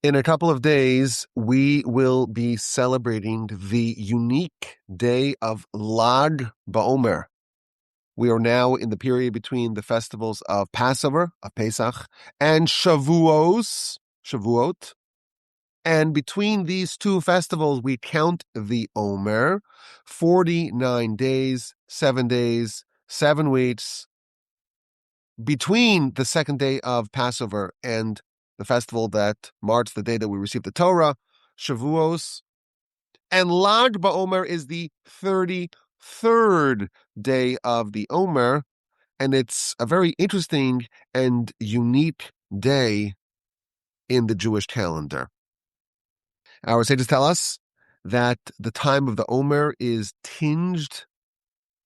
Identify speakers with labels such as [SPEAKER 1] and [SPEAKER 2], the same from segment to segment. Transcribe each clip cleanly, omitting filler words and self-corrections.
[SPEAKER 1] In a couple of days, we will be celebrating the unique day of Lag BaOmer. We are now in the period between the festivals of Passover, of Pesach, and Shavuot. And between these two festivals, we count the Omer, 49 days, 7 weeks, between the second day of Passover and the festival that marks the day that we receive the Torah, Shavuos. And Lag BaOmer is the 33rd day of the Omer, and it's a very interesting and unique day in the Jewish calendar. Our sages tell us that the time of the Omer is tinged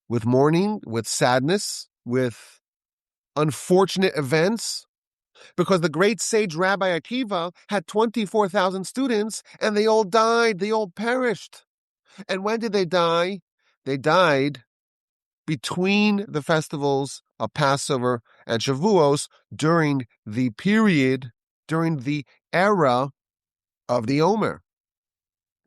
[SPEAKER 1] with mourning, with sadness, with unfortunate events, because the great sage Rabbi Akiva had 24,000 students, and they all died, they all perished. And when did they die? They died between the festivals of Passover and Shavuos during the era of the Omer.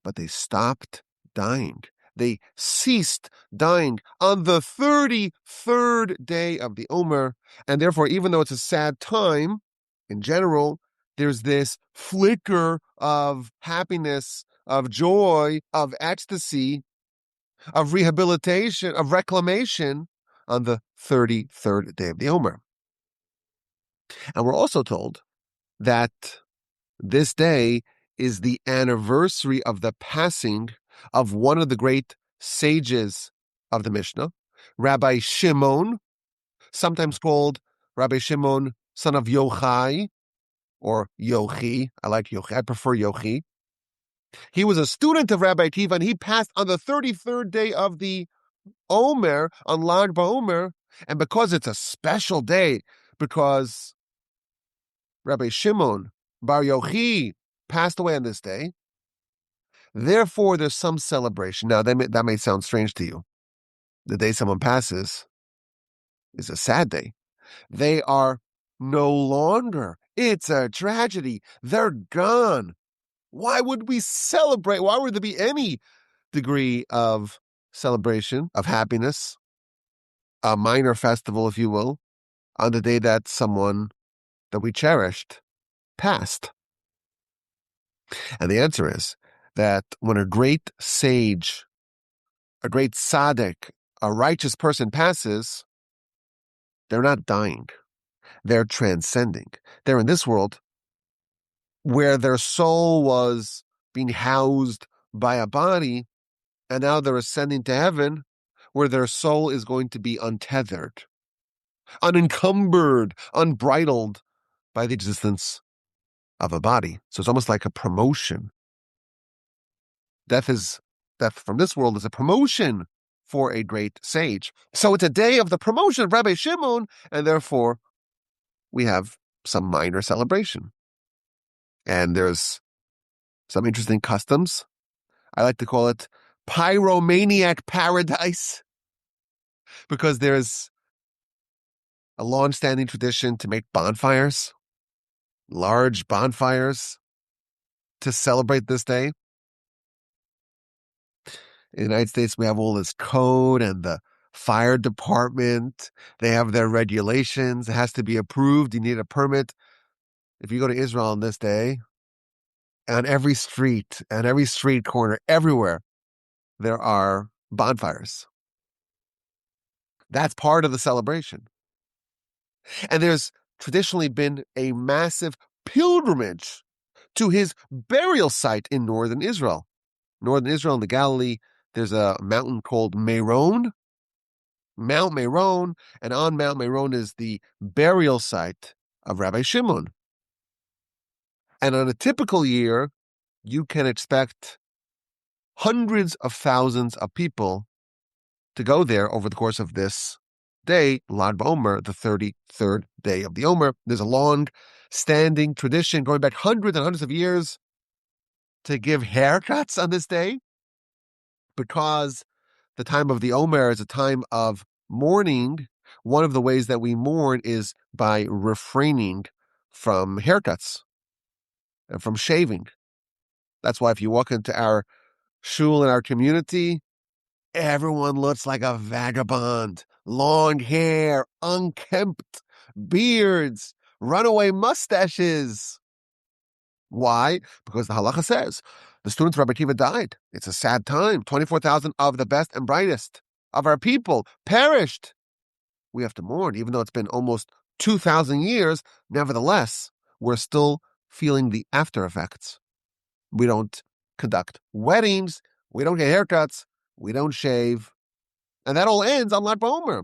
[SPEAKER 1] But they stopped dying. They ceased dying on the 33rd day of the Omer, and therefore, even though it's a sad time, in general, there's this flicker of happiness, of joy, of ecstasy, of rehabilitation, of reclamation on the 33rd day of the Omer. And we're also told that this day is the anniversary of the passing of one of the great sages of the Mishnah, Rabbi Shimon, sometimes called Rabbi Shimon, son of Yochai, or Yochi. I like Yochi. I prefer Yochi. He was a student of Rabbi Akiva, and he passed on the 33rd day of the Omer, on Lag BaOmer, and because it's a special day, because Rabbi Shimon Bar Yochi passed away on this day, therefore there's some celebration. Now, that may sound strange to you. The day someone passes is a sad day. They are no longer. It's a tragedy. They're gone. Why would we celebrate? Why would there be any degree of celebration, of happiness, a minor festival, if you will, on the day that someone that we cherished passed? And the answer is that when a great sage, a great tzaddik, a righteous person passes, they're not dying. They're transcending. They're in this world where their soul was being housed by a body, and now they're ascending to heaven, where their soul is going to be untethered, unencumbered, unbridled by the existence of a body. So it's almost like a promotion. Death from this world is a promotion for a great sage. So it's a day of the promotion of Rabbi Shimon, and therefore we have some minor celebration. And there's some interesting customs. I like to call it pyromaniac paradise, because there's a long-standing tradition to make bonfires, large bonfires, to celebrate this day. In the United States, we have all this code, and the fire department, they have their regulations. It has to be approved. You need a permit. If you go to Israel on this day, on every street corner, everywhere, there are bonfires. That's part of the celebration. And there's traditionally been a massive pilgrimage to his burial site in northern Israel. Northern Israel, in the Galilee, there's a mountain called Meron, Mount Meron, and on Mount Meron is the burial site of Rabbi Shimon. And on a typical year, you can expect hundreds of thousands of people to go there over the course of this day, Lag BaOmer, the 33rd day of the Omer. There's a long-standing tradition going back hundreds and hundreds of years to give haircuts on this day, because the time of the Omer is a time of mourning. One of the ways that we mourn is by refraining from haircuts. and from shaving. That's why if you walk into our shul in our community, everyone looks like a vagabond. Long hair, unkempt, beards, runaway mustaches. Why? Because the halacha says the students of Rabbi Akiva died. It's a sad time. 24,000 of the best and brightest of our people perished. We have to mourn, even though it's been almost 2,000 years. Nevertheless, we're still feeling the after effects. We don't conduct weddings. We don't get haircuts. We don't shave. And that all ends on Lag BaOmer.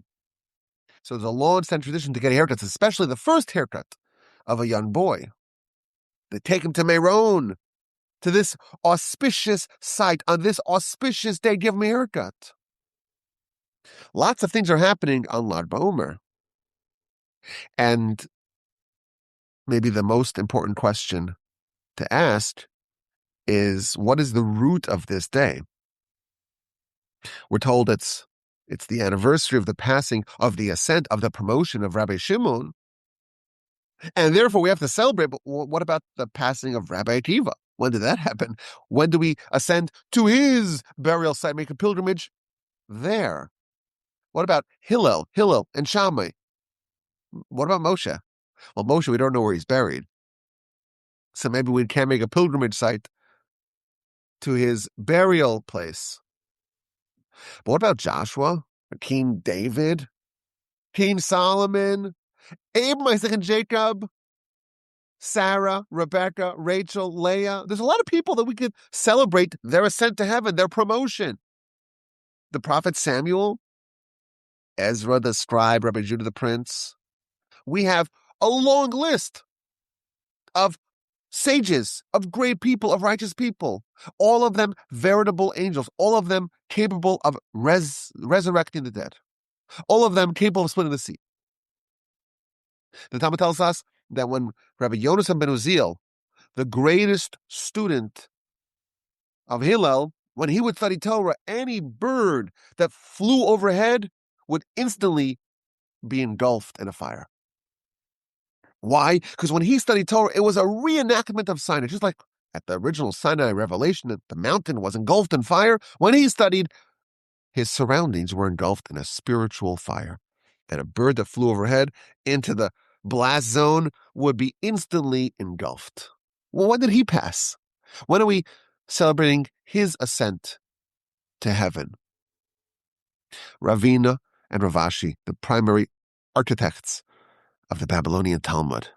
[SPEAKER 1] So there's a long-standing tradition to get haircuts, especially the first haircut of a young boy. They take him to Meron, to this auspicious site. On this auspicious day, give him a haircut. Lots of things are happening on Lag BaOmer. And maybe the most important question to ask is, what is the root of this day? We're told it's the anniversary of the passing, of the ascent, of the promotion of Rabbi Shimon. And therefore we have to celebrate. But what about the passing of Rabbi Akiva? When did that happen? When do we ascend to his burial site, make a pilgrimage there? What about Hillel and Shammai? What about Moshe? Well, Moshe, we don't know where he's buried. So maybe we can make a pilgrimage site to his burial place. But what about Joshua, King David, King Solomon, Abraham, Isaac, and Jacob, Sarah, Rebecca, Rachel, Leah? There's a lot of people that we could celebrate their ascent to heaven, their promotion. The prophet Samuel, Ezra the scribe, Rabbi Judah the prince. We have a long list of sages, of great people, of righteous people, all of them veritable angels, all of them capable of resurrecting the dead, all of them capable of splitting the sea. The Talmud tells us that when Rabbi Yonasan ben Uziel, the greatest student of Hillel, when he would study Torah, any bird that flew overhead would instantly be engulfed in a fire. Why? Because when he studied Torah, it was a reenactment of Sinai. Just like at the original Sinai revelation, the mountain was engulfed in fire. When he studied, his surroundings were engulfed in a spiritual fire. And a bird that flew overhead into the blast zone would be instantly engulfed. Well, when did he pass? When are we celebrating his ascent to heaven? Ravina and Ravashi, the primary architects of the Babylonian Talmud,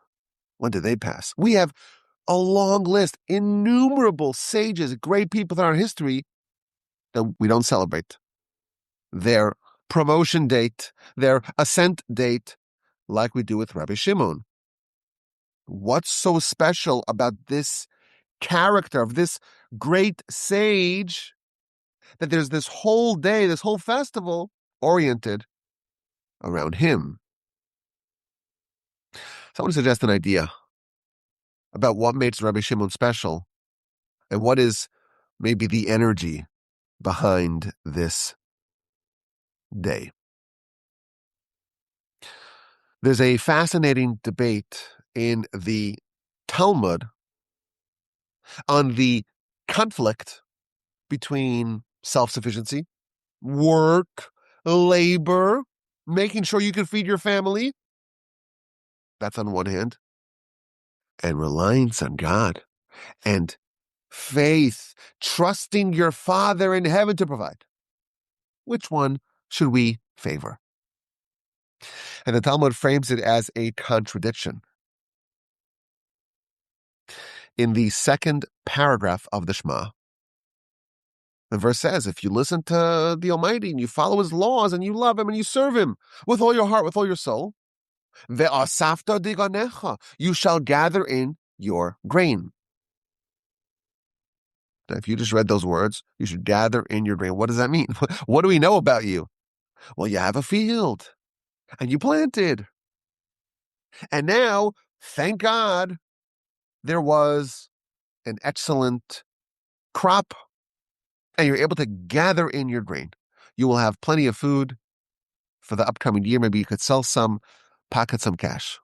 [SPEAKER 1] when did they pass? We have a long list, innumerable sages, great people in our history that we don't celebrate their promotion date, their ascent date, like we do with Rabbi Shimon. What's so special about this character of this great sage that there's this whole day, this whole festival oriented around him? So I want to suggest an idea about what makes Rabbi Shimon special and what is maybe the energy behind this day. There's a fascinating debate in the Talmud on the conflict between self-sufficiency, work, labor, making sure you can feed your family. That's on one hand. And reliance on God and faith, trusting your Father in heaven to provide. Which one should we favor? And the Talmud frames it as a contradiction. In the second paragraph of the Shema, the verse says, if you listen to the Almighty and you follow His laws and you love Him and you serve Him with all your heart, with all your soul, ve'asafta diganecha, you shall gather in your grain. Now, if you just read those words, you should gather in your grain. What does that mean? What do we know about you? Well, you have a field and you planted. And now, thank God, there was an excellent crop and you're able to gather in your grain. You will have plenty of food for the upcoming year. Maybe you could sell some, pocket some cash.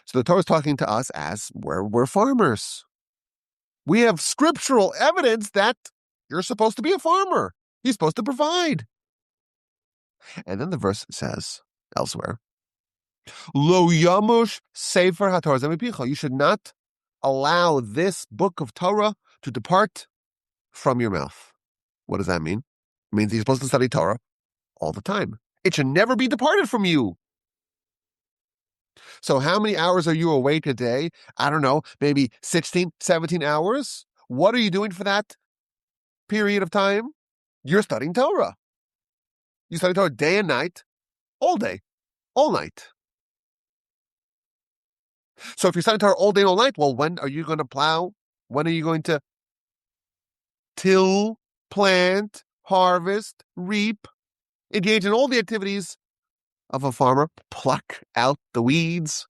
[SPEAKER 1] So the Torah is talking to us as we're farmers. We have scriptural evidence that you're supposed to be a farmer. You're supposed to provide. And then the verse says elsewhere, Lo yamush sefer haTorah zemipicha. You should not allow this book of Torah to depart from your mouth. What does that mean? It means you're supposed to study Torah all the time. It should never be departed from you. So how many hours are you awake a day? I don't know, maybe 16, 17 hours? What are you doing for that period of time? You're studying Torah. You study Torah day and night, all day, all night. So if you're studying Torah all day and all night, well, when are you going to plow? When are you going to till, plant, harvest, reap, engage in all the activities of a farmer, pluck out the weeds?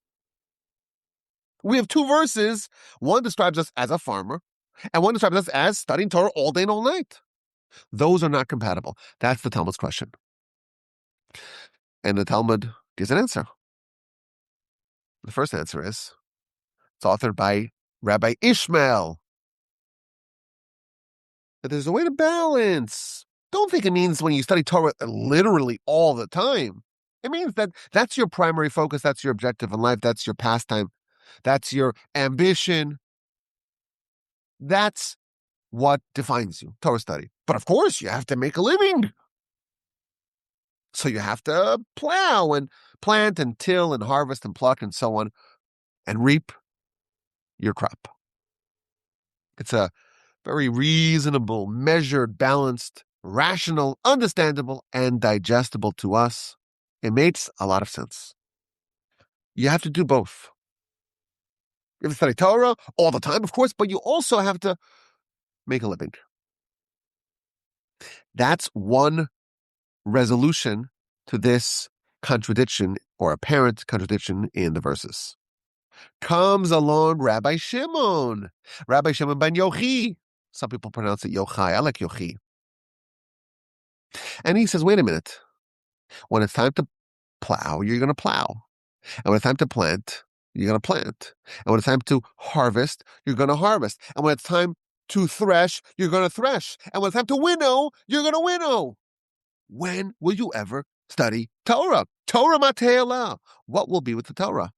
[SPEAKER 1] We have two verses. One describes us as a farmer, and one describes us as studying Torah all day and all night. Those are not compatible. That's the Talmud's question. And the Talmud gives an answer. The first answer is, it's authored by Rabbi Ishmael, that there's a way to balance. Don't think it means when you study Torah literally all the time. It means that that's your primary focus, that's your objective in life, that's your pastime, that's your ambition. That's what defines you, Torah study. But of course, you have to make a living. So you have to plow and plant and till and harvest and pluck and so on and reap your crop. It's a very reasonable, measured, balanced, rational, understandable, and digestible to us. It makes a lot of sense. You have to do both. You have to study Torah all the time, of course, but you also have to make a living. That's one resolution to this contradiction, or apparent contradiction, in the verses. Comes along Rabbi Shimon Bar Yochi. Some people pronounce it Yochai. I like Yochi. And he says, wait a minute. When it's time to plow, you're going to plow. And when it's time to plant, you're going to plant. And when it's time to harvest, you're going to harvest. And when it's time to thresh, you're going to thresh. And when it's time to winnow, you're going to winnow. When will you ever study Torah? Torah mate'ela. What will be with the Torah?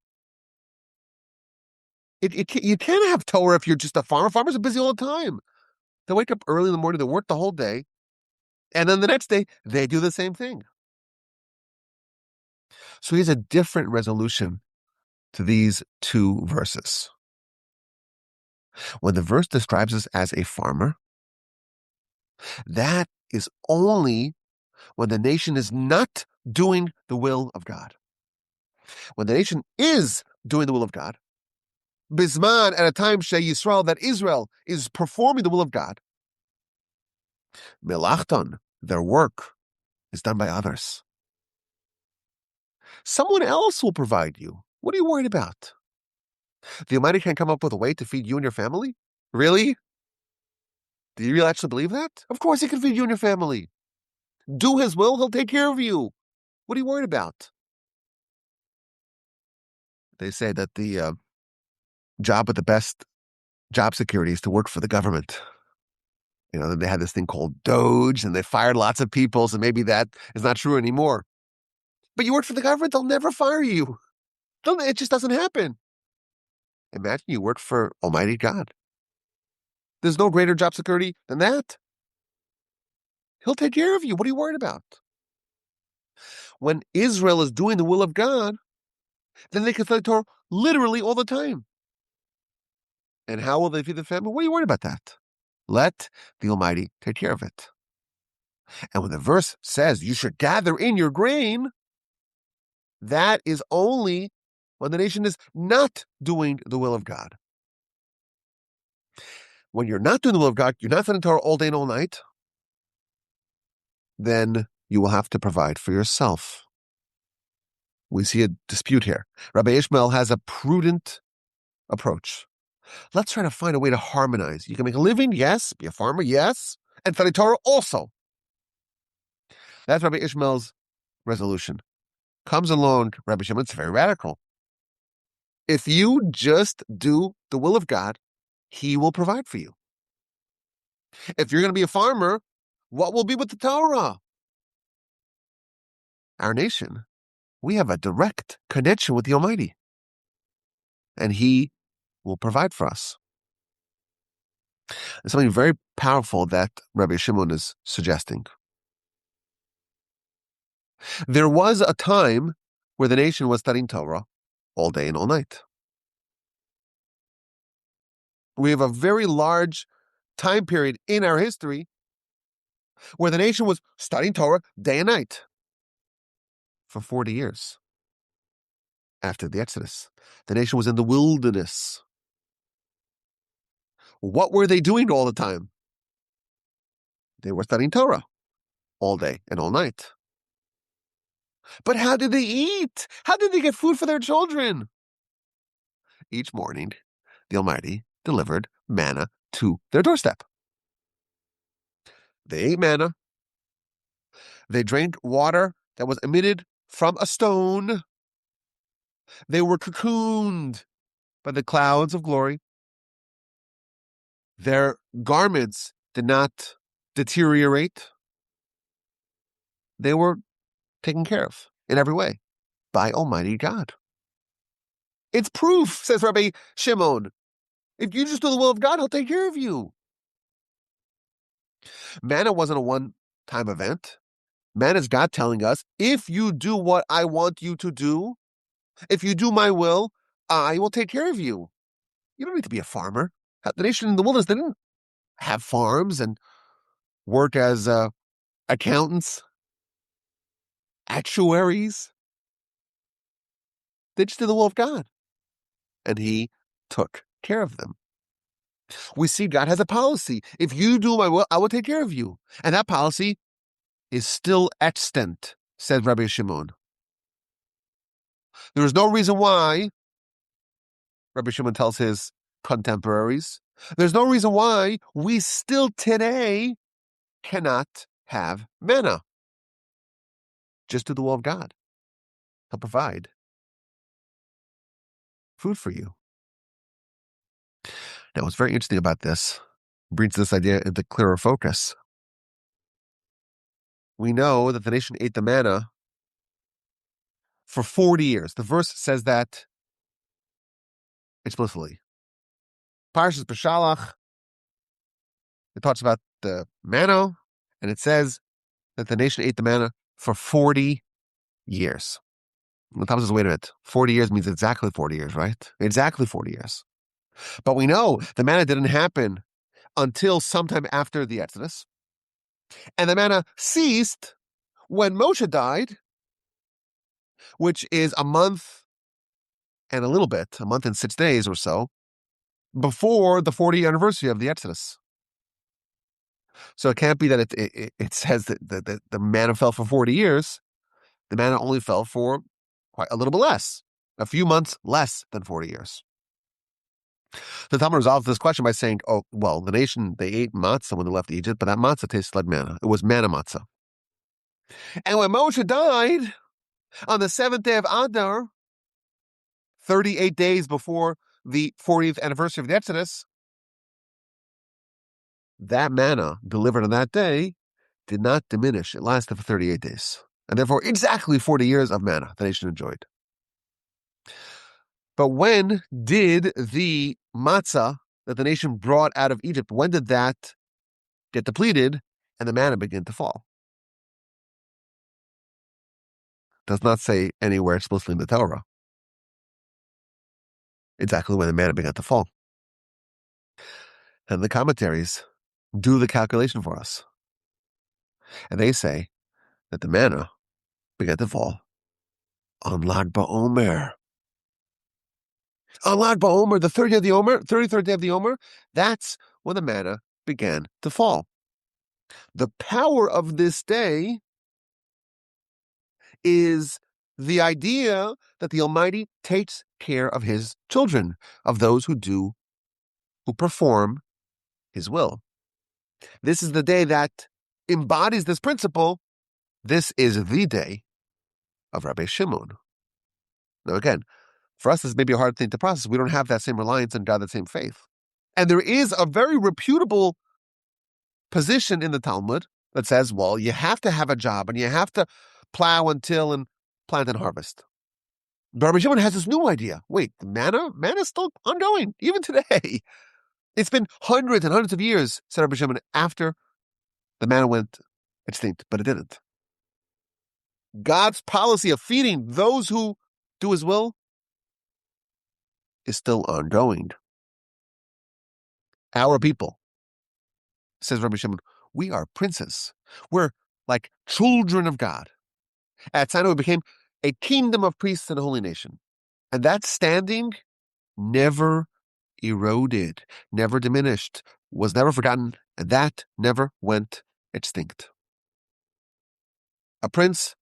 [SPEAKER 1] You can't have Torah if you're just a farmer. Farmers are busy all the time. They wake up early in the morning, they work the whole day, and then the next day, they do the same thing. So here's a different resolution to these two verses. When the verse describes us as a farmer, that is only when the nation is not doing the will of God. When the nation is doing the will of God, Bisman, at a time Yisrael, that Israel is performing the will of God, Melachton, their work, is done by others. Someone else will provide you. What are you worried about? The Almighty can't come up with a way to feed you and your family? Really? Do you really actually believe that? Of course He can feed you and your family. Do His will, He'll take care of you. What are you worried about? They say that the job with the best job security is to work for the government. You know, they had this thing called Doge, and they fired lots of people, so maybe that is not true anymore. But you work for the government, they'll never fire you. It just doesn't happen. Imagine you work for Almighty God. There's no greater job security than that. He'll take care of you. What are you worried about? When Israel is doing the will of God, then they can study Torah literally all the time. And how will they feed the family? What are you worried about that? Let the Almighty take care of it. And when the verse says you should gather in your grain, that is only when the nation is not doing the will of God. When you're not doing the will of God, you're not studying Torah all day and all night, then you will have to provide for yourself. We see a dispute here. Rabbi Ishmael has a prudent approach. Let's try to find a way to harmonize. You can make a living, yes. Be a farmer, yes. And study Torah also. That's Rabbi Ishmael's resolution. Comes along Rabbi Shimon, it's very radical. If you just do the will of God, He will provide for you. If you're going to be a farmer, what will be with the Torah? Our nation, we have a direct connection with the Almighty, and He will provide for us. It's something very powerful that Rabbi Shimon is suggesting. There was a time where the nation was studying Torah all day and all night. We have a very large time period in our history where the nation was studying Torah day and night for 40 years. After the Exodus, the nation was in the wilderness. What were they doing all the time? They were studying Torah all day and all night. But how did they eat? How did they get food for their children? Each morning, the Almighty delivered manna to their doorstep. They ate manna. They drank water that was emitted from a stone. They were cocooned by the clouds of glory. Their garments did not deteriorate. They were taken care of in every way by Almighty God. It's proof, says Rabbi Shimon. If you just do the will of God, He'll take care of you. Manna wasn't a one-time event. Manna is God telling us, if you do what I want you to do, if you do my will, I will take care of you. You don't need to be a farmer. The nation in the wilderness didn't have farms and work as accountants, actuaries. They just did the will of God, and He took care of them. We see God has a policy. If you do my will, I will take care of you. And that policy is still extant, said Rabbi Shimon. There is no reason why, Rabbi Shimon tells his contemporaries, there's no reason why we still today cannot have manna. Just do the will of God. He'll provide food for you. Now, what's very interesting about this brings this idea into clearer focus. We know that the nation ate the manna for 40 years. The verse says that explicitly. Parshas Beshalach, it talks about the manna, and it says that the nation ate the manna for 40 years. And the Talmud says, wait a minute, 40 years means exactly 40 years, right? Exactly 40 years. But we know the manna didn't happen until sometime after the Exodus. And the manna ceased when Moshe died, which is a month and a little bit, a month and 6 days or so, before the 40th anniversary of the Exodus. So it can't be that it says that the manna fell for 40 years. The manna only fell for quite a little bit less, a few months less than 40 years. The Talmud resolves this question by saying, oh, well, the nation, they ate matzah when they left Egypt, but that matzah tasted like manna. It was manna matzah. And when Moshe died, on the 7th day of Adar, 38 days before the 40th anniversary of the Exodus, that manna delivered on that day did not diminish. It lasted for 38 days. And therefore, exactly 40 years of manna the nation enjoyed. But when did the matzah that the nation brought out of Egypt, when did that get depleted and the manna begin to fall? It does not say anywhere explicitly in the Torah exactly when the manna began to fall. And the commentaries do the calculation for us. And they say that the manna began to fall on Lag BaOmer. On Lag BaOmer, the 30th of the Omer, 33rd day of the Omer, that's when the manna began to fall. The power of this day is the idea that the Almighty takes care of His children, of those who perform His will. This is the day that embodies this principle. This is the day of Rabbi Shimon. Now again, For us, this may be a hard thing to process. We don't have that same reliance on God, that same faith. And there is a very reputable position in the Talmud that says, well, you have to have a job and you have to plow and till and plant and harvest. But Rabbi Shimon has this new idea. Wait, the manna is still ongoing, even today. It's been hundreds and hundreds of years, said Rabbi Shimon, after the manna went extinct, but it didn't. God's policy of feeding those who do his will is still ongoing. Our people, says Rabbi Shimon, we are princes. We're like children of God. At Sinai, we became a kingdom of priests and a holy nation. And that standing never eroded, never diminished, was never forgotten, and that never went extinct. A prince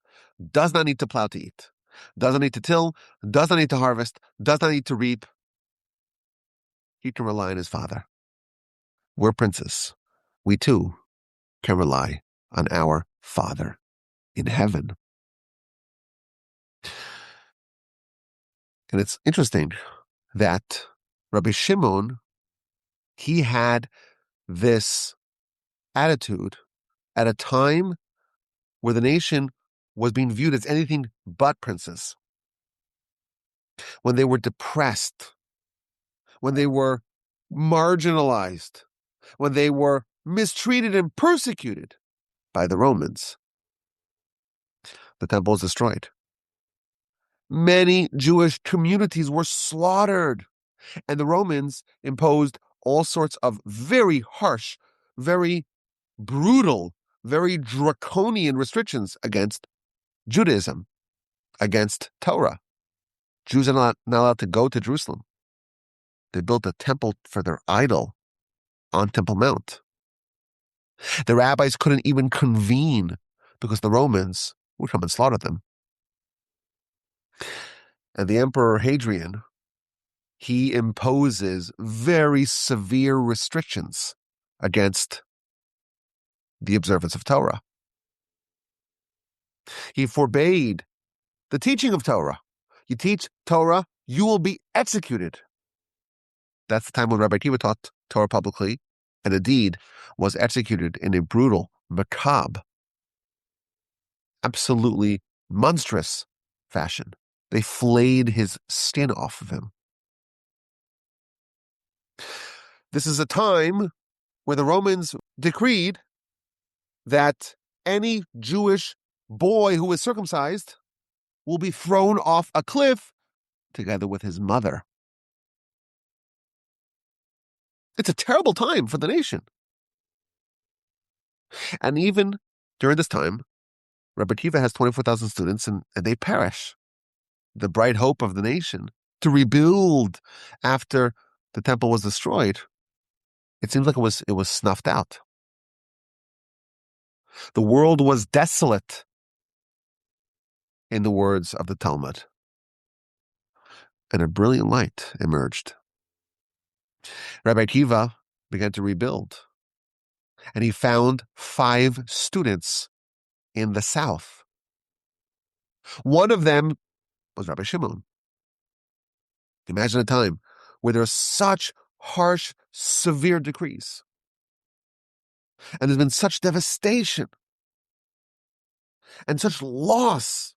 [SPEAKER 1] does not need to plow to eat, doesn't need to till, does not need to harvest, does not need to reap. He can rely on his father. We're princes. We too can rely on our Father in heaven. And it's interesting that Rabbi Shimon, he had this attitude at a time where the nation was being viewed as anything but princes. When they were depressed, when they were marginalized, when they were mistreated and persecuted by the Romans. The temple was destroyed. Many Jewish communities were slaughtered, and the Romans imposed all sorts of very harsh, very brutal, very draconian restrictions against Judaism, against Torah. Jews are not allowed to go to Jerusalem. They built a temple for their idol on Temple Mount. The rabbis couldn't even convene because the Romans would come and slaughter them. And the Emperor Hadrian, he imposes very severe restrictions against the observance of Torah. He forbade the teaching of Torah. You teach Torah, you will be executed. That's the time when Rabbi Akiva taught Torah publicly, and indeed was executed in a brutal, macabre, absolutely monstrous fashion. They flayed his skin off of him. This is a time where the Romans decreed that any Jewish boy who is circumcised will be thrown off a cliff together with his mother. It's a terrible time for the nation. And even during this time, Rabbi Akiva has 24,000 students and they perish. The bright hope of the nation to rebuild after the temple was destroyed, it seems like it was snuffed out. The world was desolate, in the words of the Talmud. And a brilliant light emerged. Rabbi Akiva began to rebuild. And he found 5 students in the south. One of them was Rabbi Shimon. Imagine a time where there are such harsh, severe decrees. And there's been such devastation and such loss.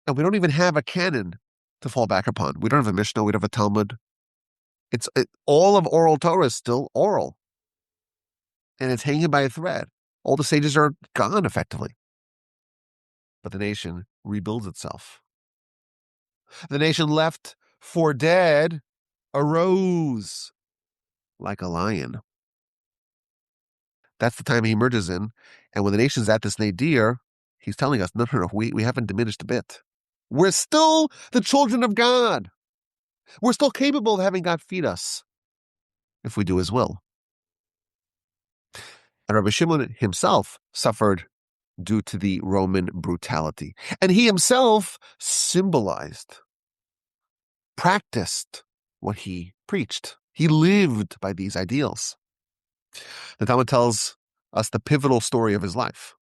[SPEAKER 1] And we don't even have a canon to fall back upon. We don't have a Mishnah, we don't have a Talmud. All of oral Torah is still oral. And it's hanging by a thread. All the sages are gone, effectively. But the nation rebuilds itself. The nation left for dead arose like a lion. That's the time he emerges in. And when the nation's at this nadir, he's telling us, no, we haven't diminished a bit. We're still the children of God. We're still capable of having God feed us if we do his will. And Rabbi Shimon himself suffered due to the Roman brutality. And he himself symbolized, practiced what he preached. He lived by these ideals. The Talmud tells us the pivotal story of his life.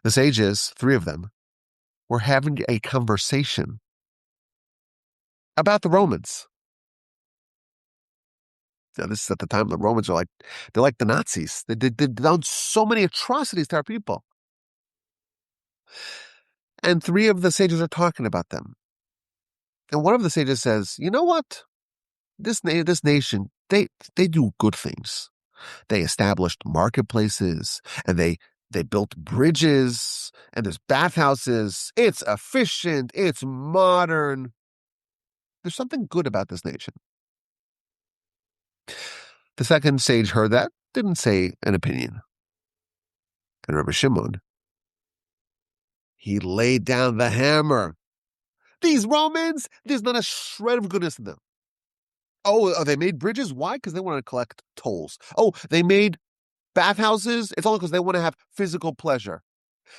[SPEAKER 1] The sages, 3 of them, were having a conversation about the Romans. Now, this is at the time the Romans they're like the Nazis. They've done so many atrocities to our people. And three of the sages are talking about them. And one of the sages says, you know what? This nation, they do good things. They established marketplaces, and they built bridges, and there's bathhouses. It's efficient. It's modern. There's something good about this nation. The second sage heard that, didn't say an opinion. And Rabbi Shimon, he laid down the hammer. These Romans, there's not a shred of goodness in them. Oh, they made bridges? Why? Because they want to collect tolls. Oh, they made bathhouses? It's only because they want to have physical pleasure.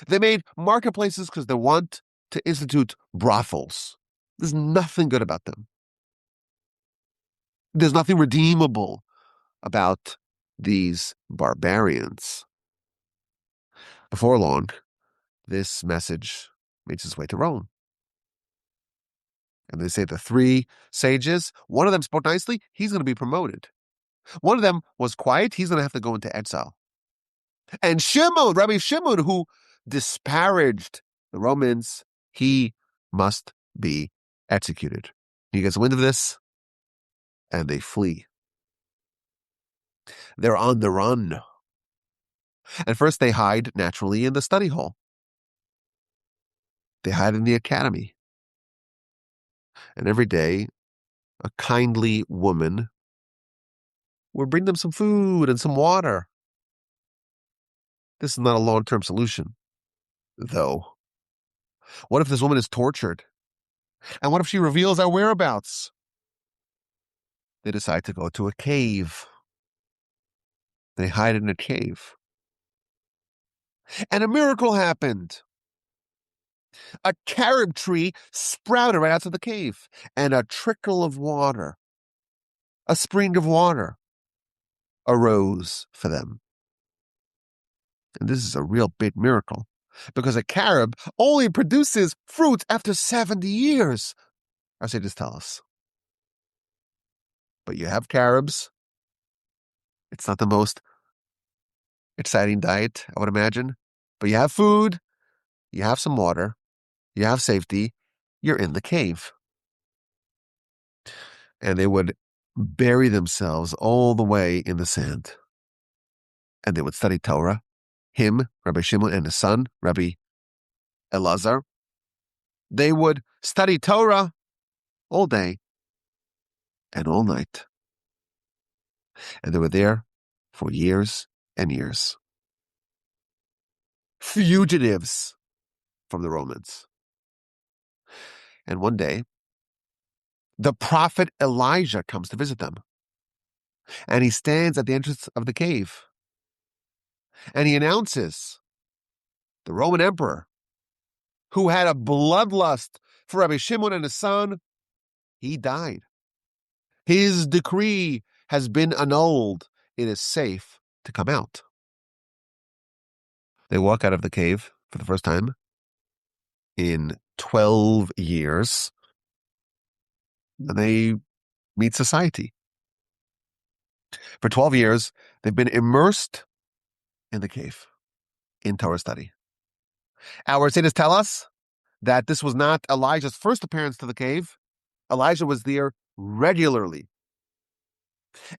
[SPEAKER 1] They made marketplaces because they want to institute brothels. There's nothing good about them. There's nothing redeemable about these barbarians. Before long, this message makes its way to Rome. And they say the three sages, one of them spoke nicely, he's going to be promoted. One of them was quiet, he's going to have to go into exile. And Shimon, Rabbi Shimon, who disparaged the Romans, he must be executed. He gets wind of this, and they flee. They're on the run. And first they hide naturally in the study hall. They hide in the academy. And every day, a kindly woman would bring them some food and some water. This is not a long-term solution, though. What if this woman is tortured? And what if she reveals our whereabouts? They decide to go to a cave. They hide in a cave. And a miracle happened. A carob tree sprouted right outside the cave, and a trickle of water, a spring of water, arose for them. And this is a real big miracle, because a carob only produces fruit after 70 years, our sages tell us. But you have carobs. It's not the most exciting diet, I would imagine. But you have food, you have some water, you have safety, you're in the cave. And they would bury themselves all the way in the sand. And they would study Torah. Him, Rabbi Shimon, and his son, Rabbi Elazar. They would study Torah all day and all night. And they were there for years and years. Fugitives from the Romans. And one day, the prophet Elijah comes to visit them. And he stands at the entrance of the cave. And he announces the Roman emperor, who had a bloodlust for Rabbi Shimon and his son, he died. His decree has been annulled. It is safe to come out. They walk out of the cave for the first time in 12 years. And they meet society. For 12 years, they've been immersed in the cave, in Torah study. Our sages tell us that this was not Elijah's first appearance to the cave. Elijah was there regularly.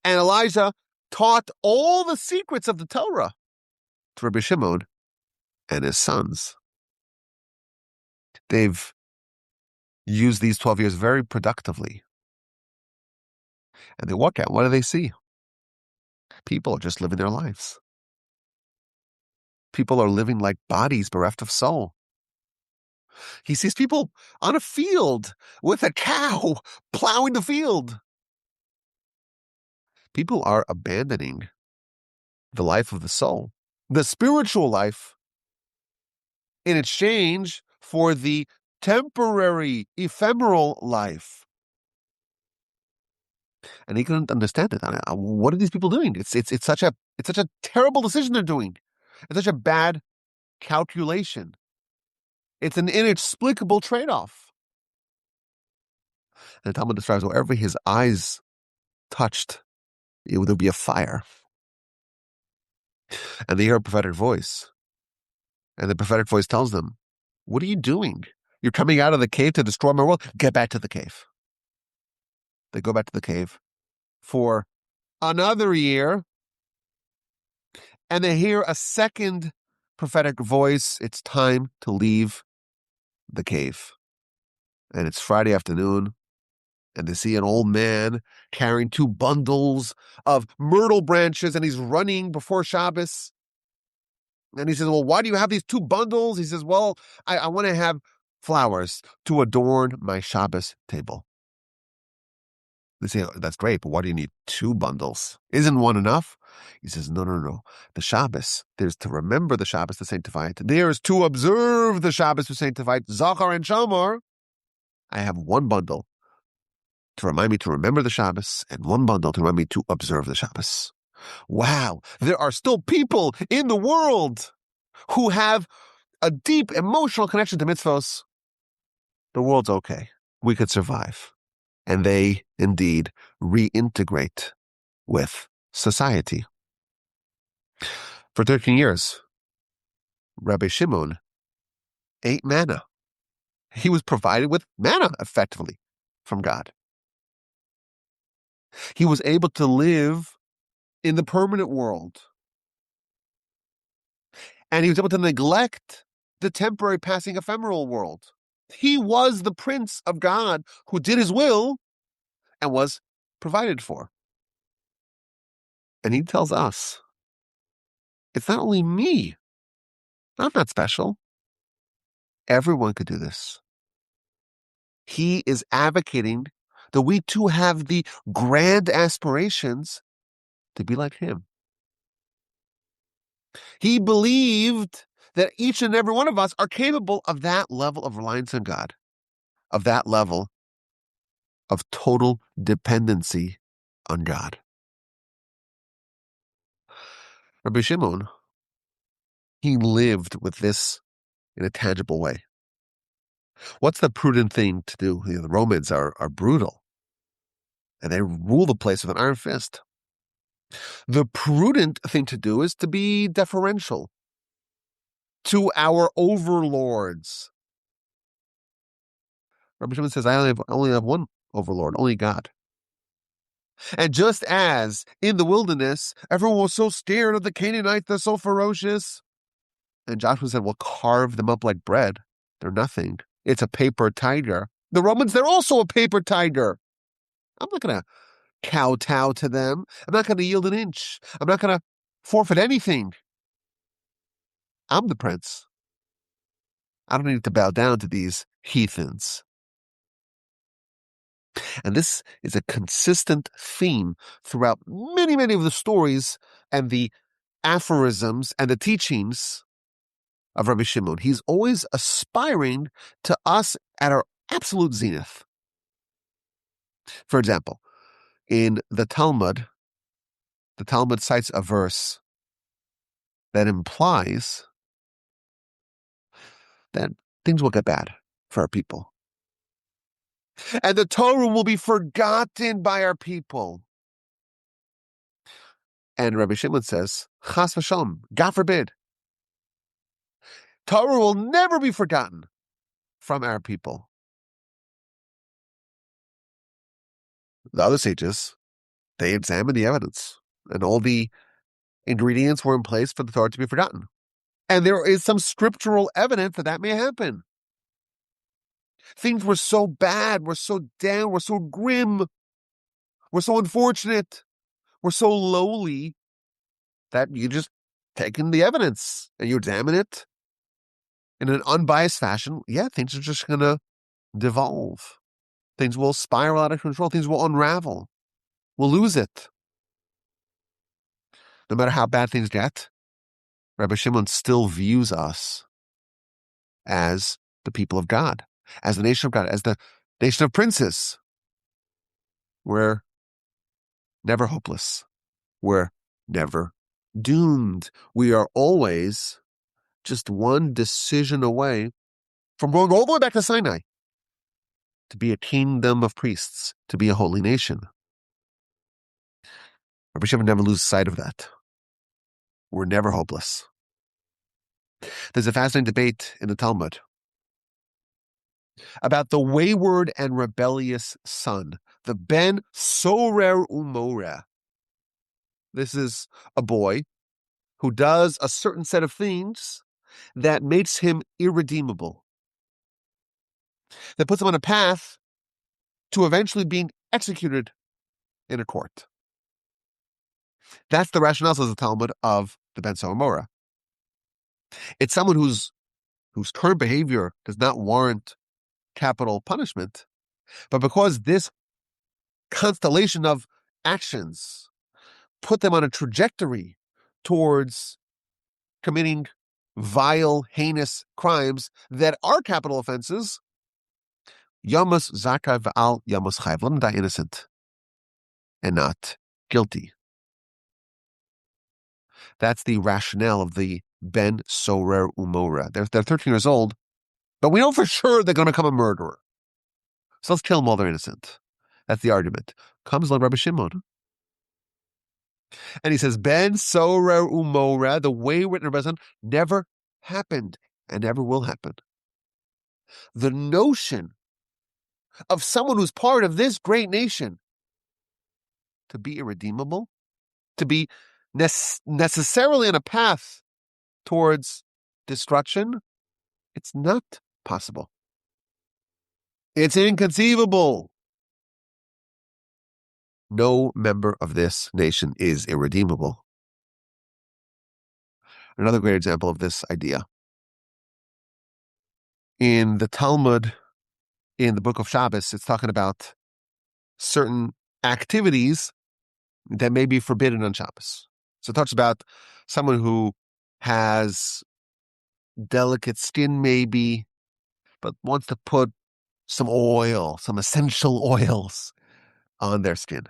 [SPEAKER 1] And Elijah taught all the secrets of the Torah to Rabbi Shimon and his sons. They've used these 12 years very productively. And they walk out. What do they see? People are just living their lives. People are living like bodies bereft of soul. He sees people on a field with a cow plowing the field. People are abandoning the life of the soul, the spiritual life, in exchange for the temporary, ephemeral life. And he couldn't understand it. What are these people doing? It's such a terrible decision they're doing. It's such a bad calculation. It's an inexplicable trade-off. And the Talmud describes wherever his eyes touched, there would be a fire. And they hear a prophetic voice. And the prophetic voice tells them, what are you doing? You're coming out of the cave to destroy my world? Get back to the cave. They go back to the cave for another year, and they hear a second prophetic voice. It's time to leave the cave. And it's Friday afternoon, and they see an old man carrying 2 bundles of myrtle branches, and he's running before Shabbos. And he says, well, why do you have these 2 bundles? He says, well, I want to have flowers to adorn my Shabbos table. They say, oh, that's great, but why do you need 2 bundles? Isn't one enough? He says, no. The Shabbos, there's to remember the Shabbos to sanctify it. There's to observe the Shabbos to sanctify it. Zachar and Shamar. I have 1 bundle to remind me to remember the Shabbos, and 1 bundle to remind me to observe the Shabbos. Wow, there are still people in the world who have a deep emotional connection to mitzvos. The world's okay. We could survive. And they, indeed, reintegrate with society. For 13 years, Rabbi Shimon ate manna. He was provided with manna, effectively, from God. He was able to live in the permanent world. And he was able to neglect the temporary, passing, ephemeral world. He was the Prince of God who did his will and was provided for. And he tells us, it's not only me. I'm not special. Everyone could do this. He is advocating that we too have the grand aspirations to be like him. He believed that each and every one of us are capable of that level of reliance on God, of that level of total dependency on God. Rabbi Shimon, he lived with this in a tangible way. What's the prudent thing to do? The Romans are brutal, and they rule the place with an iron fist. The prudent thing to do is to be deferential to our overlords. Rabbi Shimon says, I only have one overlord, only God. And just as in the wilderness, everyone was so scared of the Canaanites, they're so ferocious. And Joshua said, well, carve them up like bread. They're nothing. It's a paper tiger. The Romans, they're also a paper tiger. I'm not going to kowtow to them. I'm not going to yield an inch. I'm not going to forfeit anything. I'm the prince. I don't need to bow down to these heathens. And this is a consistent theme throughout many, many of the stories and the aphorisms and the teachings of Rabbi Shimon. He's always aspiring to us at our absolute zenith. For example, in the Talmud cites a verse that implies that things will get bad for our people. And the Torah will be forgotten by our people. And Rabbi Shimon says, Chas v'shalom, God forbid, Torah will never be forgotten from our people. The other sages, they examined the evidence, and all the ingredients were in place for the Torah to be forgotten. And there is some scriptural evidence that may happen. Things were so bad, were so down, were so grim, were so unfortunate, were so lowly that you just take in the evidence and you examine it in an unbiased fashion. Yeah, things are just going to devolve. Things will spiral out of control. Things will unravel. We'll lose it. No matter how bad things get, Rabbi Shimon still views us as the people of God, as the nation of God, as the nation of princes. We're never hopeless. We're never doomed. We are always just one decision away from going all the way back to Sinai, to be a kingdom of priests, to be a holy nation. Rabbi Shimon never loses sight of that. We're never hopeless. There's a fascinating debate in the Talmud about the wayward and rebellious son, the ben sorer umoreh. This is a boy who does a certain set of things that makes him irredeemable, that puts him on a path to eventually being executed in a court. That's the rationale, says the Talmud, of the ben sorer umoreh. It's someone whose current behavior does not warrant capital punishment, but because this constellation of actions put them on a trajectory towards committing vile, heinous crimes that are capital offenses, Yamus Zakar V'al Yamus Chayv. Let them die innocent and not guilty. That's the rationale of the ben sorer umoreh. They're 13 years old, but we know for sure they're going to become a murderer. So let's kill them while they're innocent. That's the argument. Comes along Rabbi Shimon, and he says, ben sorer umoreh, the wayward and rebellious, never happened and never will happen. The notion of someone who's part of this great nation to be irredeemable, to be necessarily on a path towards destruction, it's not possible. It's inconceivable. No member of this nation is irredeemable. Another great example of this idea. In the Talmud, in the book of Shabbos, it's talking about certain activities that may be forbidden on Shabbos. So it talks about someone who has delicate skin maybe, but wants to put some oil, some essential oils on their skin.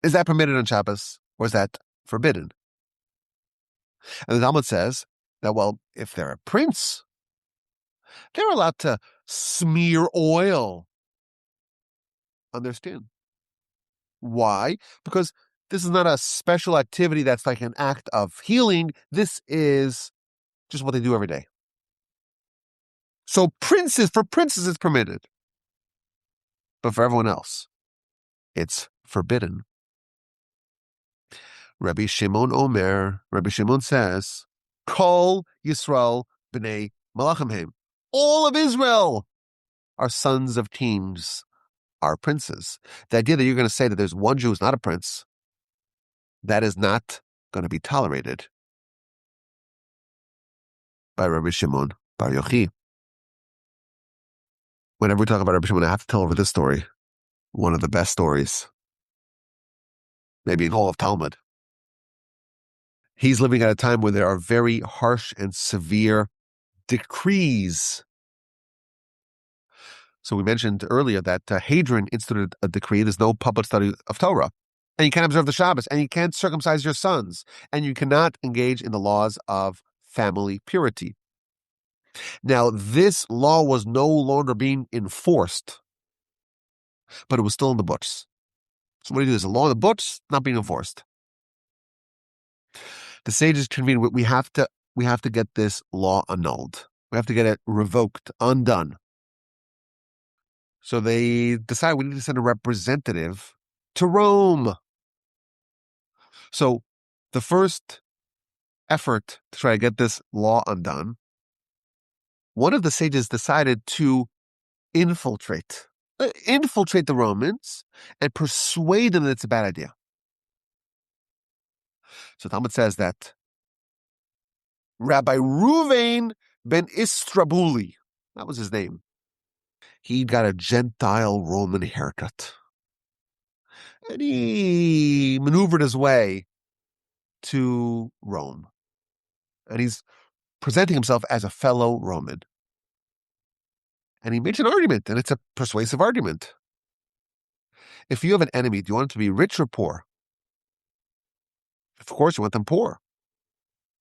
[SPEAKER 1] Is that permitted on Shabbos, or is that forbidden? And the Talmud says that, well, if they're a prince, they're allowed to smear oil on their skin. Why? Because this is not a special activity that's like an act of healing. This is just what they do every day. So for princes, it's permitted. But for everyone else, it's forbidden. Rabbi Shimon says, Kol Yisrael b'nei malachim hem. All of Israel are sons of kings, are princes. The idea that you're going to say that there's one Jew who's not a prince, that is not going to be tolerated by Rabbi Shimon Bar Yochi. Whenever we talk about Rabbi Shimon, I have to tell over this story. One of the best stories, maybe in all of Talmud. He's living at a time where there are very harsh and severe decrees. So we mentioned earlier that Hadrian instituted a decree. There's no public study of Torah. And you can't observe the Shabbos. And you can't circumcise your sons. And you cannot engage in the laws of family purity. Now, this law was no longer being enforced, but it was still in the books. So what do you do? There's a law in the books, not being enforced. The sages convened. We have to get this law annulled. We have to get it revoked, undone. So they decide we need to send a representative to Rome. So the first effort to try to get this law undone, one of the sages decided to infiltrate the Romans and persuade them that it's a bad idea. So Talmud says that Rabbi Ruvain ben Istrabuli, that was his name, he got a Gentile Roman haircut. And he maneuvered his way to Rome. And he's presenting himself as a fellow Roman. And he makes an argument, and it's a persuasive argument. If you have an enemy, do you want him to be rich or poor? Of course, you want them poor.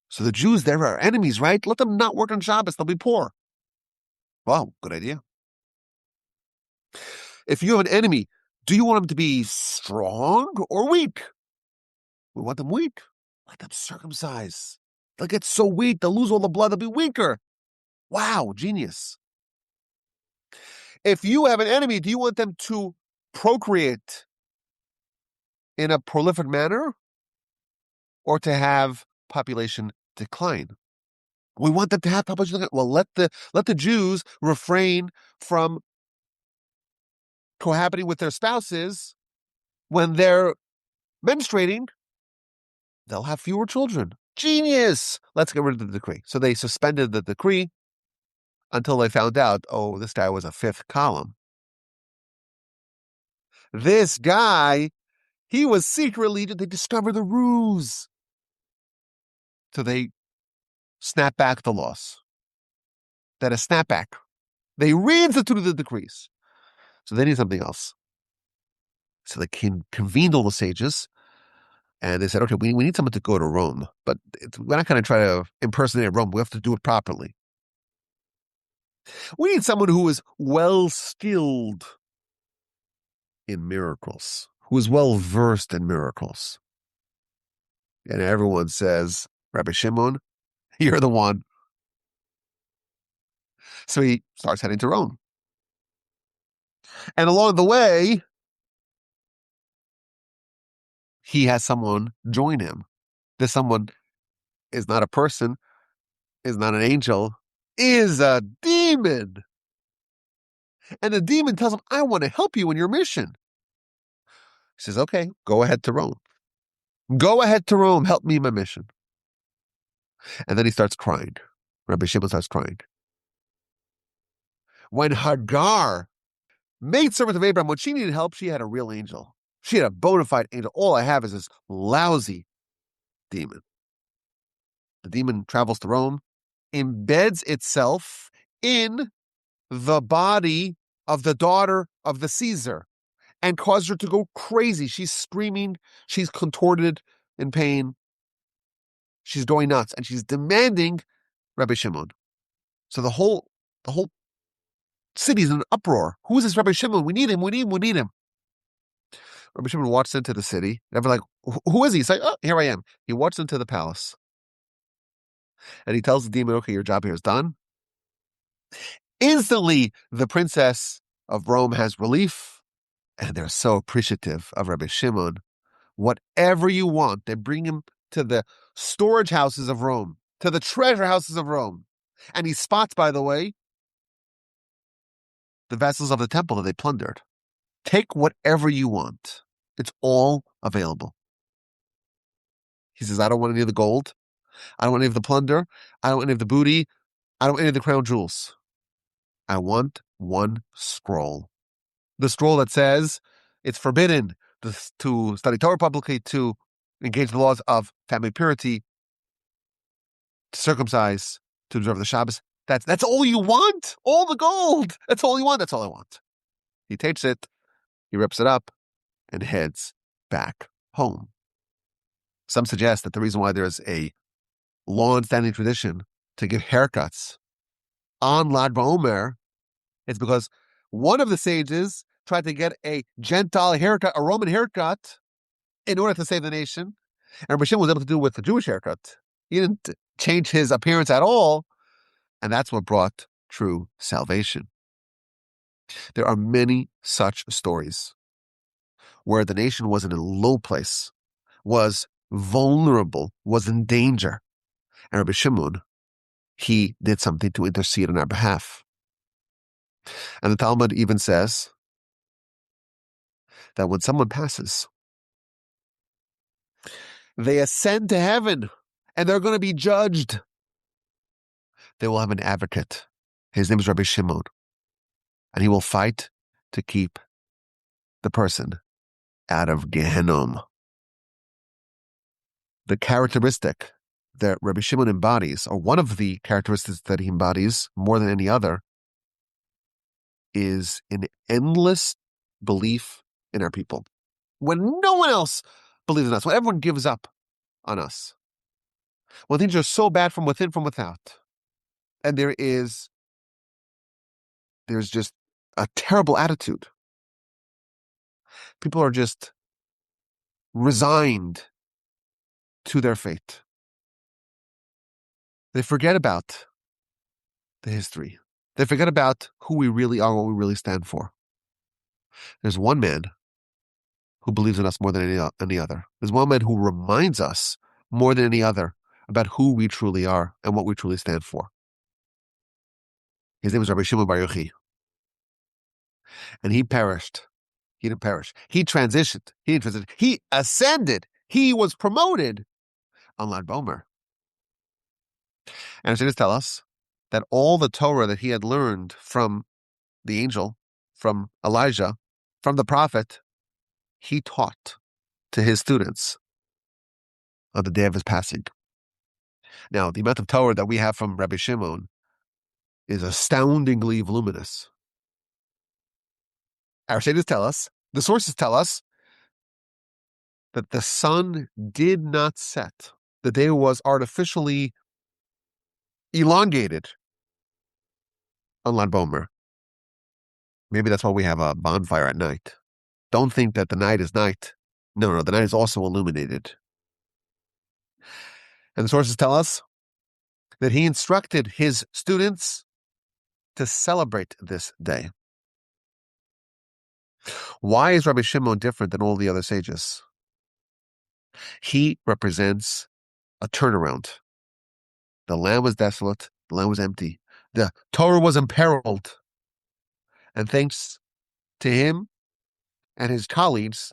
[SPEAKER 1] So the Jews, they're our enemies, right? Let them not work on Shabbos, they'll be poor. Wow, good idea. If you have an enemy, do you want them to be strong or weak? We want them weak. Let them circumcise. They'll get so weak, they'll lose all the blood, they'll be weaker. Wow, genius. If you have an enemy, do you want them to procreate in a prolific manner or to have population decline? We want them to have population decline. Well, let the Jews refrain from cohabiting with their spouses when they're menstruating. They'll have fewer children. Genius! Let's get rid of the decree. So they suspended the decree until they found out, oh, this guy was a fifth column. This guy, he was secretly, they discovered the ruse. So they snap back the laws. Then a snapback. They reinstituted the decrees. So they need something else. So they convened all the sages, and they said, okay, we need someone to go to Rome, but we're not going to try to impersonate Rome. We have to do it properly. We need someone who is well-skilled in miracles, who is well-versed in miracles. And everyone says, Rabbi Shimon, you're the one. So he starts heading to Rome. And along the way, he has someone join him. This someone is not a person, is not an angel, is a demon. And the demon tells him, I want to help you in your mission. He says, okay, go ahead to Rome. Go ahead to Rome. Help me in my mission. And then he starts crying. Rabbi Shimon starts crying. When Hagar, maidservant of Abraham, when she needed help, she had a real angel. She had a bona fide angel. All I have is this lousy demon. The demon travels to Rome, embeds itself in the body of the daughter of the Caesar, and causes her to go crazy. She's screaming. She's contorted in pain. She's going nuts, and she's demanding Rabbi Shimon. So the whole city's in an uproar. Who is this Rabbi Shimon? We need him. We need him. Rabbi Shimon walks into the city, and everyone's like, who is he? He's like, oh, here I am. He walks into the palace, and he tells the demon, okay, your job here is done. Instantly, the princess of Rome has relief, and they're so appreciative of Rabbi Shimon. Whatever you want, they bring him to the storage houses of Rome, to the treasure houses of Rome. And he spots, by the way, the vessels of the temple that they plundered. Take whatever you want. It's all available. He says, I don't want any of the gold. I don't want any of the plunder. I don't want any of the booty. I don't want any of the crown jewels. I want one scroll. The scroll that says it's forbidden to study Torah publicly, to engage the laws of family purity, to circumcise, to observe the Shabbos. That's all you want? All the gold. That's all you want? That's all I want. He takes it, he rips it up, and heads back home. Some suggest that the reason why there's a long-standing tradition to give haircuts on Lag BaOmer is because one of the sages tried to get a Gentile haircut, a Roman haircut, in order to save the nation. And Rabbi Shimon was able to do it with the Jewish haircut. He didn't change his appearance at all. And that's what brought true salvation. There are many such stories where the nation was in a low place, was vulnerable, was in danger. And Rabbi Shimon, he did something to intercede on our behalf. And the Talmud even says that when someone passes, they ascend to heaven and they're going to be judged. They will have an advocate. His name is Rabbi Shimon. And he will fight to keep the person out of Gehenom. The characteristic that Rabbi Shimon embodies, or one of the characteristics that he embodies more than any other, is an endless belief in our people. When no one else believes in us, when everyone gives up on us, when things are so bad from within, from without, and there is there's just a terrible attitude. People are just resigned to their fate. They forget about the history. They forget about who we really are, what we really stand for. There's one man who believes in us more than any other. There's one man who reminds us more than any other about who we truly are and what we truly stand for. His name is Rabbi Shimon Bar Yochi. And he perished. He didn't perish. He transitioned. He didn't transition. He ascended. He was promoted on Lag BaOmer. And Hashem tell us that all the Torah that he had learned from the angel, from Elijah, from the prophet, he taught to his students on the day of his passing. Now, the amount of Torah that we have from Rabbi Shimon is astoundingly voluminous. Our sages tell us, the sources tell us, that the sun did not set. The day was artificially elongated on Lag BaOmer. Maybe that's why we have a bonfire at night. Don't think that the night is night. No, the night is also illuminated. And the sources tell us that he instructed his students to celebrate this day. Why is Rabbi Shimon different than all the other sages? He represents a turnaround. The land was desolate. The land was empty. The Torah was imperiled. And thanks to him and his colleagues,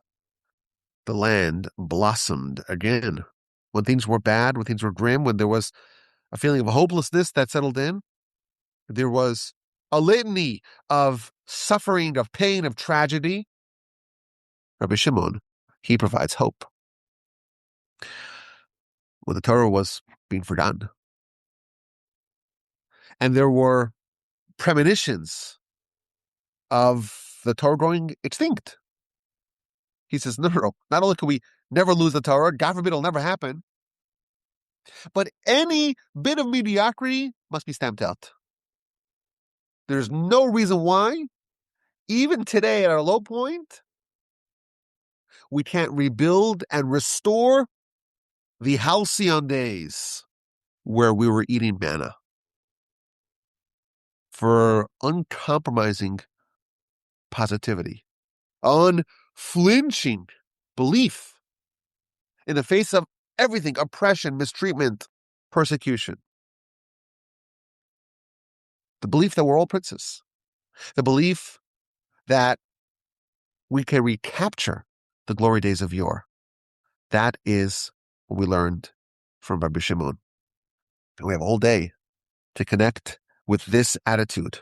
[SPEAKER 1] the land blossomed again. When things were bad, when things were grim, when there was a feeling of hopelessness that settled in, there was a litany of suffering, of pain, of tragedy. Rabbi Shimon, he provides hope. When the Torah was being forgotten, and there were premonitions of the Torah going extinct, he says, no, not only can we never lose the Torah, God forbid it'll never happen, but any bit of mediocrity must be stamped out. There's no reason why, even today at our low point, we can't rebuild and restore the halcyon days where we were eating manna. For uncompromising positivity, unflinching belief in the face of everything, oppression, mistreatment, persecution. The belief that we're all princes. The belief that we can recapture the glory days of yore. That is what we learned from Rabbi Shimon. And we have all day to connect with this attitude.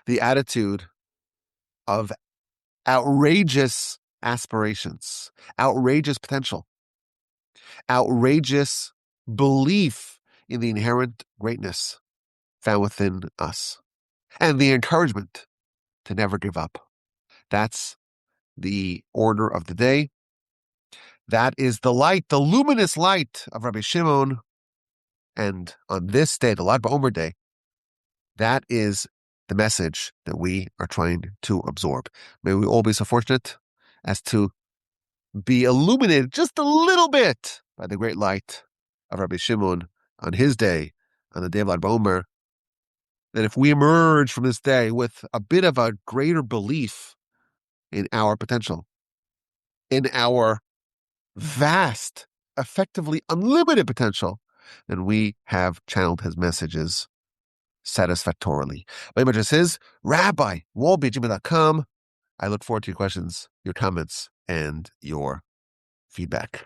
[SPEAKER 1] The attitude of outrageous aspirations, outrageous potential, outrageous belief in the inherent greatness found within us, and the encouragement to never give up. That's the order of the day. That is the light, the luminous light of Rabbi Shimon. And on this day, the Lag BaOmer day, that is the message that we are trying to absorb. May we all be so fortunate as to be illuminated just a little bit by the great light of Rabbi Shimon on his day, on the day of Lag BaOmer. That if we emerge from this day with a bit of a greater belief in our potential, in our vast, effectively unlimited potential, then we have channeled his messages satisfactorily. My address is rabbi@gmail.com. I look forward to your questions, your comments, and your feedback.